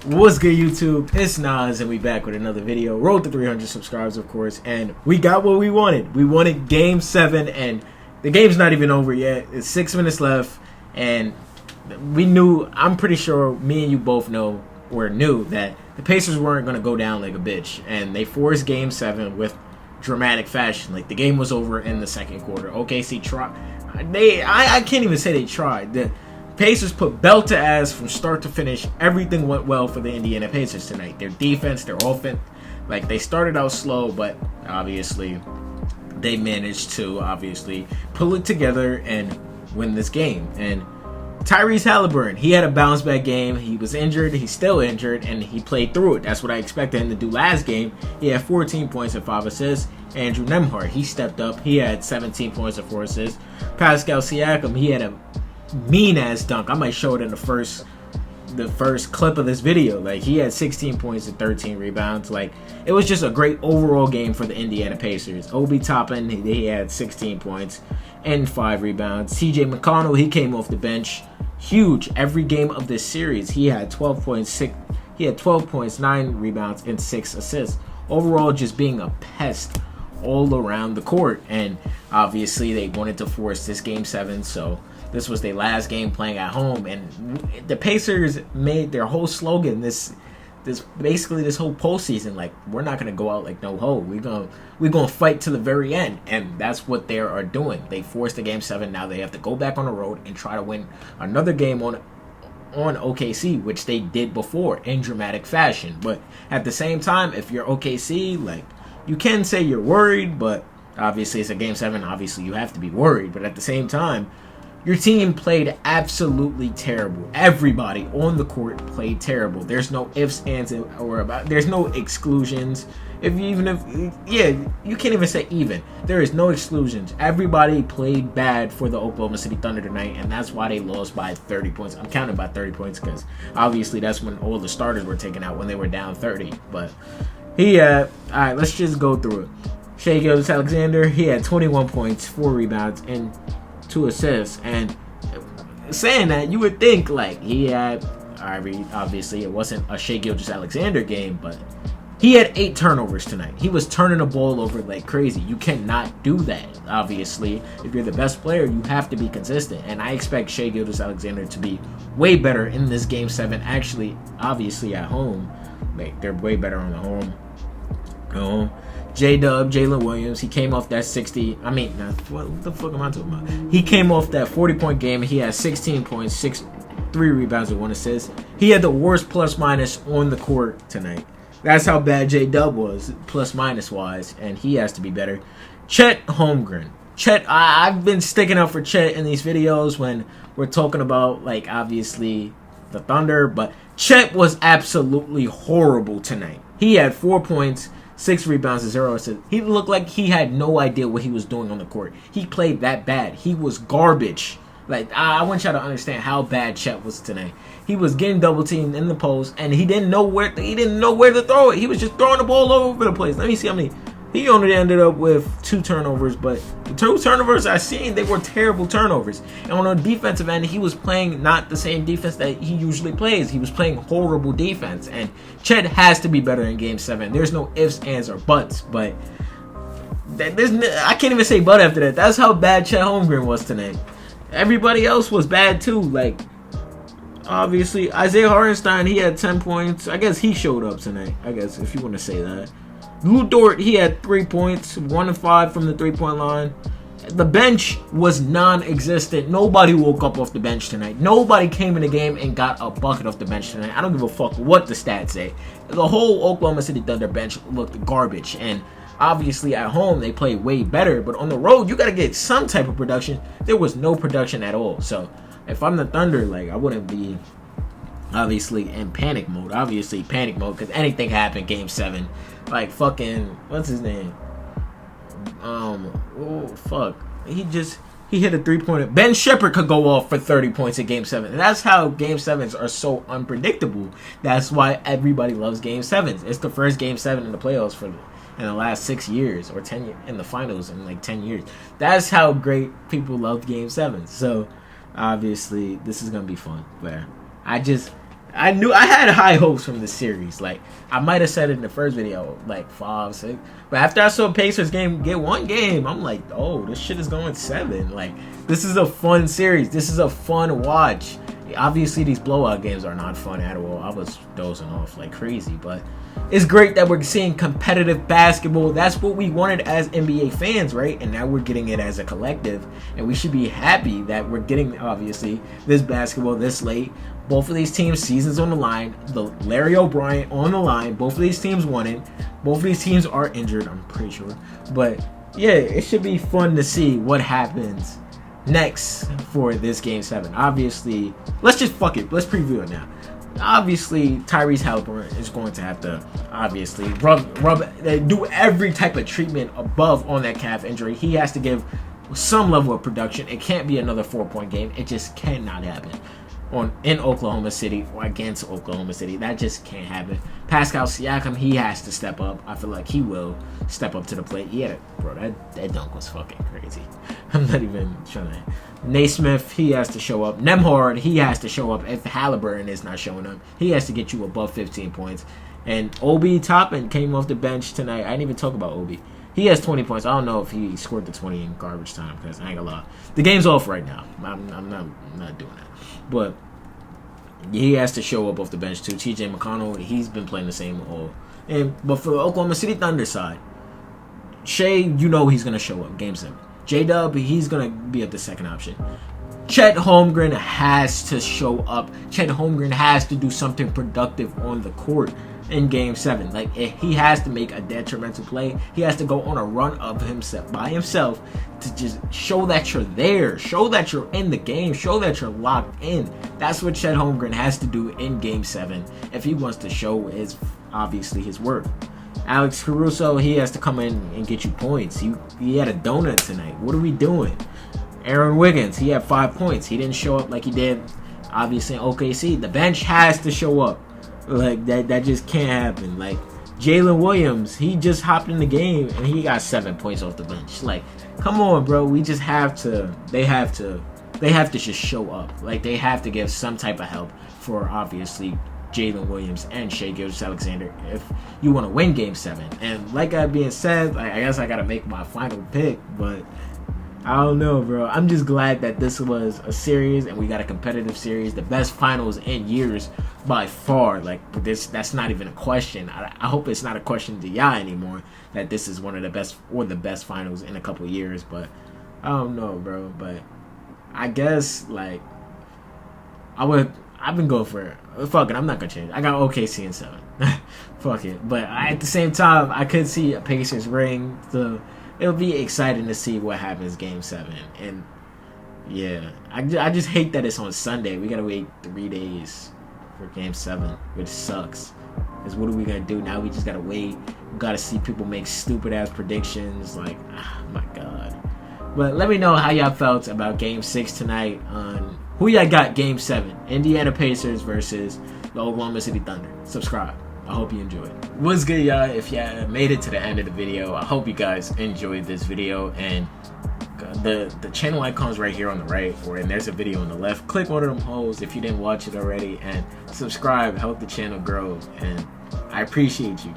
What's good, YouTube? It's Nas, and we back with another video. Road to 300 subscribers, of course, and we got what we wanted. We wanted Game 7, and the game's not even over yet. It's 6 minutes left, and we knew, I'm pretty sure me and you both know, or knew, that the Pacers weren't going to go down like a bitch, and they forced Game 7 with dramatic fashion. Like, the game was over in the second quarter. OKC tried. I can't even say they tried. The Pacers put belt to ass from start to finish. Everything went well for the Indiana Pacers tonight. Their defense, their offense, like they started out slow, but obviously they managed to pull it together and win this game. And Tyrese Halliburton, he had a bounce back game. He was injured, he's still injured, and he played through it. That's what I expected him to do last game. He had 14 points and 5 assists. Andrew Nembhard, he stepped up. He had 17 points and 4 assists. Pascal Siakam, he had a mean ass dunk. I might show it in the first clip of this video. Like, he had 16 points and 13 rebounds. Like, it was just a great overall game for the Indiana Pacers. Obi Toppin, he had 16 points and 5 rebounds. CJ McConnell, he came off the bench. Huge. Every game of this series, he had 12 points, 9 rebounds, and 6 assists. Overall, just being a pest all around the court. And obviously, they wanted to force this Game 7, so this was their last game playing at home. And the Pacers made their whole slogan this whole postseason, like, we're not gonna go out like no hoe. We're gonna fight to the very end, and that's what they are doing. They forced the Game 7. Now they have to go back on the road and try to win another game on OKC, which they did before in dramatic fashion. But at the same time, if you're OKC, like, you can say you're worried, but obviously it's a Game 7. Obviously you have to be worried, but at the same time, your team played absolutely terrible. Everybody on the court played terrible. There's no ifs, ands, or about. There's no exclusions. You can't even say even. There is no exclusions. Everybody played bad for the Oklahoma City Thunder tonight, and that's why they lost by 30 points. I'm counting by 30 points because obviously that's when all the starters were taken out, when they were down 30. But all right, let's just go through it. Shai Gilgeous-Alexander, he had 21 points, 4 rebounds, and 2 assists. And saying that, you would think like he had, obviously it wasn't a Shai Gilgeous-Alexander game, but he had 8 turnovers tonight. He was turning the ball over like crazy. You cannot do that. Obviously, if you're the best player, you have to be consistent. And I expect Shai Gilgeous-Alexander to be way better in this Game 7. Actually, obviously at home, like, they're way better on the home. J-Dub, Jalen Williams, he came off that 60. What the fuck am I talking about? He came off that 40-point game. He had 16 points, 3 rebounds, and 1 assist. He had the worst plus-minus on the court tonight. That's how bad J-Dub was, plus-minus wise, and he has to be better. Chet Holmgren. Chet, I've been sticking up for Chet in these videos when we're talking about, like, obviously the Thunder, but Chet was absolutely horrible tonight. He had 4 points, 6 rebounds, and 0 assists. He looked like he had no idea what he was doing on the court. He played that bad. He was garbage. Like, I want y'all to understand how bad Chet was tonight. He was getting double teamed in the post, and he didn't know where to throw it. He was just throwing the ball all over the place. Let me see how many. He only ended up with 2 turnovers, but the 2 turnovers I seen, they were terrible turnovers. And on the defensive end, he was playing not the same defense that he usually plays. He was playing horrible defense, and Chet has to be better in Game 7. There's no ifs, ands, or buts, but I can't even say but after that. That's how bad Chet Holmgren was tonight. Everybody else was bad too. Like, obviously, Isaiah Hartenstein, he had 10 points. I guess he showed up tonight, I guess, if you want to say that. Lou Dort, he had 3 points, 1 of 5 from the 3-point line. The bench was non-existent. Nobody woke up off the bench tonight. Nobody came in the game and got a bucket off the bench tonight. I don't give a fuck what the stats say. The whole Oklahoma City Thunder bench looked garbage. And obviously at home, they played way better. But on the road, you got to get some type of production. There was no production at all. So if I'm the Thunder, like, I wouldn't be obviously in panic mode. Obviously panic mode because anything happened Game 7. Like, fucking, what's his name? He hit a 3-pointer. Ben Shepherd could go off for 30 points in Game 7. And that's how Game 7s are so unpredictable. That's why everybody loves Game 7s. It's the first Game 7 in the playoffs in the last 6 years, or 10 years, in the finals in like 10 years. That's how great people love Game 7s. So, obviously, this is going to be fun. But I knew I had high hopes from the series. Like I might have said it in the first video, like 5, 6. But after I saw Pacers game get one game, I'm like, oh, this shit is going 7. Like this is a fun series. This is a fun watch. Obviously, these blowout games are not fun at all. I was dozing off like crazy, but it's great that we're seeing competitive basketball. That's what we wanted as NBA fans, right? And now we're getting it as a collective, and we should be happy that we're getting, obviously, this basketball this late. Both of these teams, seasons on the line. The Larry O'Brien on the line. Both of these teams won it. Both of these teams are injured, I'm pretty sure. But yeah, it should be fun to see what happens next for this game 7. Obviously, let's just fuck it. Let's preview it now. Obviously, Tyrese Halliburton is going to have to obviously do every type of treatment above on that calf injury. He has to give some level of production. It can't be another 4-point game. It just cannot happen in Oklahoma City or against Oklahoma City. That just can't happen. Pascal Siakam, he has to step up. I feel like he will step up to the plate. Yeah, bro, that dunk was fucking crazy. I'm not even trying to. Naismith, he has to show up. Nembhard, he has to show up. If Halliburton is not showing up, he has to get you above 15 points. And Obi Toppin came off the bench tonight. I didn't even talk about Obi. He has 20 points. I don't know if he scored the 20 in garbage time because I ain't gonna lie. The game's off right now. I'm not doing that. But he has to show up off the bench too. TJ McConnell, he's been playing the same role. But for the Oklahoma City Thunder side, Shea, you know he's gonna show up game 7. J-Dub, he's gonna be at the second option. Chet Holmgren has to show up. Chet Holmgren has to do something productive on the court in game 7. Like he has to make a detrimental play. He has to go on a run of himself by himself to just show that you're there, show that you're in the game, show that you're locked in. That's what Chet Holmgren has to do in game 7 if he wants to show his worth. Alex Caruso, he has to come in and get you points. He had a donut tonight. What are we doing? Aaron Wiggins, he had 5 points. He didn't show up like he did obviously in OKC. The bench has to show up. Like that just can't happen. Like Jalen Williams, he just hopped in the game and he got 7 points off the bench. Like, come on, bro. We just have to. They have to just show up. Like they have to give some type of help for obviously Jalen Williams and Shai Gilgeous-Alexander if you want to win game 7. And like that being said, I guess I gotta make my final pick, but I don't know, bro. I'm just glad that this was a series and we got a competitive series, the best finals in years by far. Like that's not even a question. I hope it's not a question to y'all anymore that this is one of the best or the best finals in a couple of years. But I don't know, bro. But I guess like I've been going for it. Fuck it, I'm not gonna change. I got OKC in 7. Fuck it. But at the same time, I could see a Pacers ring. So it'll be exciting to see what happens game 7. And yeah, I just hate that it's on Sunday. We gotta wait 3 days for game 7, which sucks. Because what are we gonna do now? We just gotta wait. We gotta see people make stupid ass predictions. Like, oh my god. But let me know how y'all felt about game 6 tonight on who y'all got game 7. Indiana Pacers versus the Oklahoma City Thunder. Subscribe. I hope you enjoyed. What's good, y'all? If y'all made it to the end of the video, I hope you guys enjoyed this video. And the channel icon's right here on the right, and there's a video on the left. Click one of them holes if you didn't watch it already, and subscribe. Help the channel grow, and I appreciate you.